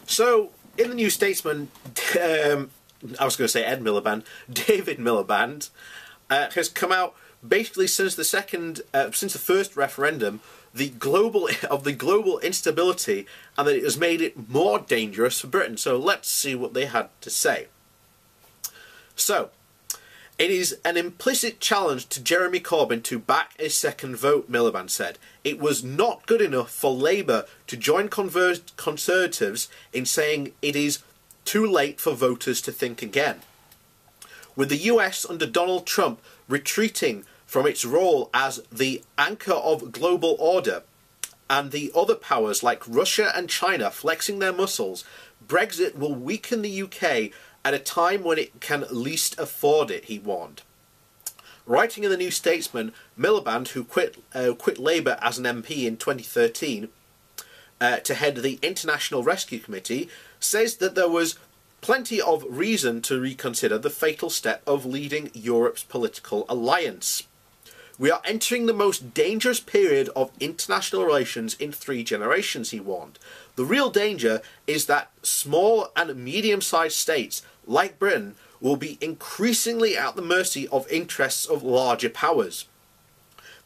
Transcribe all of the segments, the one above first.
So, in the New Statesman, I was going to say Ed Miliband, David Miliband has come out basically since since the first referendum, the global instability, and that it has made it more dangerous for Britain. So let's see what they had to say. So, it is an implicit challenge to Jeremy Corbyn to back a second vote, Miliband said. It was not good enough for Labour to join Conservatives in saying it is too late for voters to think again. With the US under Donald Trump retreating from its role as the anchor of global order, and the other powers like Russia and China flexing their muscles, Brexit will weaken the UK at a time when it can least afford it, he warned. Writing in the New Statesman, Miliband, who quit Labour as an MP in 2013 to head the International Rescue Committee, says that there was plenty of reason to reconsider the fatal step of leading Europe's political alliance. We are entering the most dangerous period of international relations in 3 generations, he warned. The real danger is that small and medium-sized states, like Britain, will be increasingly at the mercy of interests of larger powers.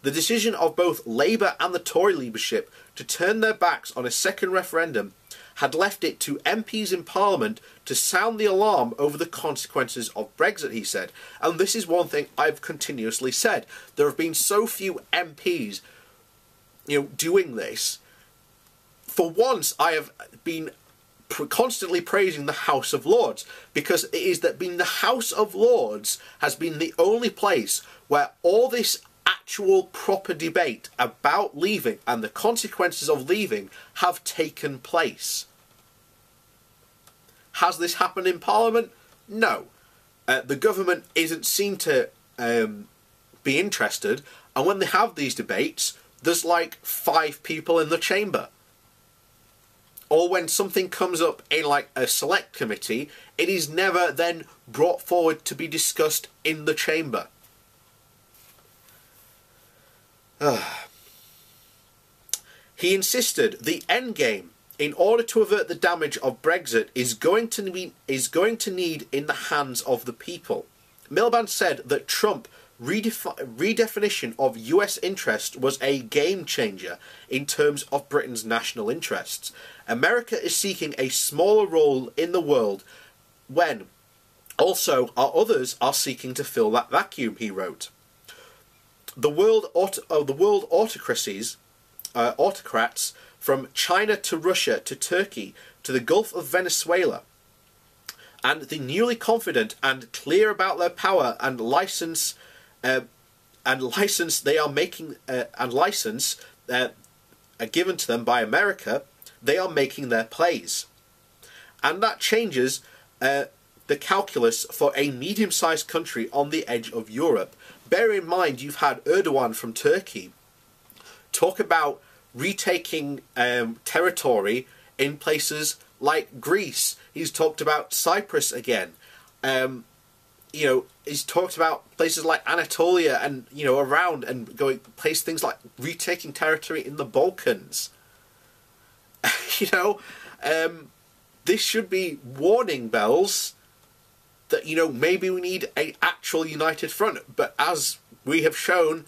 The decision of both Labour and the Tory leadership to turn their backs on a second referendum had left it to MPs in Parliament to sound the alarm over the consequences of Brexit, he said. And this is one thing I've continuously said. There have been so few MPs, doing this. For once, I have been constantly praising the House of Lords, because it is that being the House of Lords has been the only place where all this actual proper debate about leaving and the consequences of leaving have taken place. Has this happened in Parliament? No. The government isn't seen to be interested, and when they have these debates, there's like 5 people in the chamber. Or when something comes up in like a select committee, it is never then brought forward to be discussed in the chamber. He insisted the end game, in order to avert the damage of Brexit, is going to need in the hands of the people. Miliband said that Trump redefinition of US interest was a game changer in terms of Britain's national interests. America is seeking a smaller role in the world when also our others are seeking to fill that vacuum, he wrote. The world autocrats from China to Russia to Turkey to the Gulf of Venezuela, and the newly confident and clear about their power and license they are making given to them by America, they are making their plays, and that changes the calculus for a medium-sized country on the edge of Europe. Bear in mind, you've had Erdogan from Turkey talk about retaking territory in places like Greece. He's talked about Cyprus again. He's talked about places like Anatolia and, around, and place things like retaking territory in the Balkans. This should be warning bells that, maybe we need an actual united front. But as we have shown,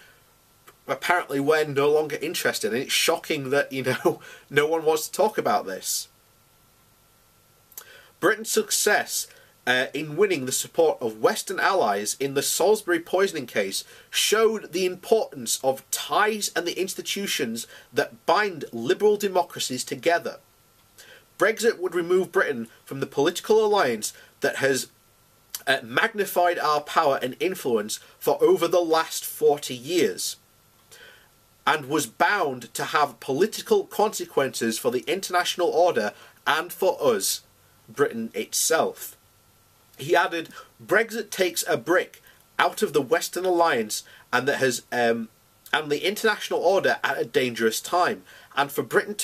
apparently we're no longer interested, and it's shocking that, no one wants to talk about this. Britain's success in winning the support of Western allies in the Salisbury poisoning case showed the importance of ties and the institutions that bind liberal democracies together. Brexit would remove Britain from the political alliance that has magnified our power and influence for over the last 40 years, and was bound to have political consequences for the international order and for us, Britain itself. He added, Brexit takes a brick out of the Western alliance and that has and the international order at a dangerous time, and for Britain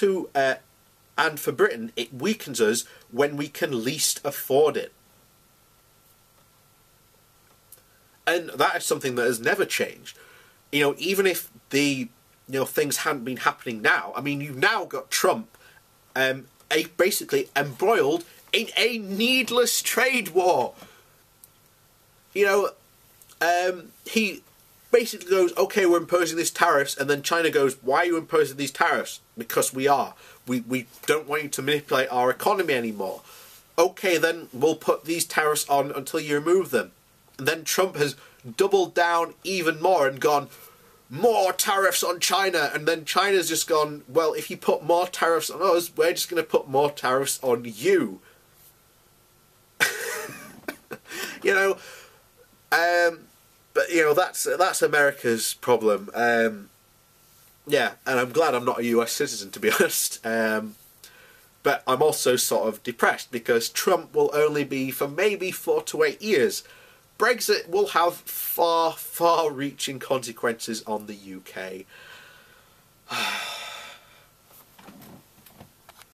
it weakens us when we can least afford it. And that is something that has never changed. Even if the things hadn't been happening now. I mean, you've now got Trump basically embroiled in a needless trade war. You know, he basically goes, okay, we're imposing these tariffs, and then China goes, why are you imposing these tariffs? Because we are. We don't want you to manipulate our economy anymore. Okay, then we'll put these tariffs on until you remove them. And then Trump has doubled down even more and gone, more tariffs on China. And then China's just gone, well, if you put more tariffs on us, we're just going to put more tariffs on you. You know, but, you know, that's America's problem. Yeah, and I'm glad I'm not a US citizen, to be honest. But I'm also sort of depressed because Trump will only be for maybe 4 to 8 years. Brexit will have far, far-reaching consequences on the UK.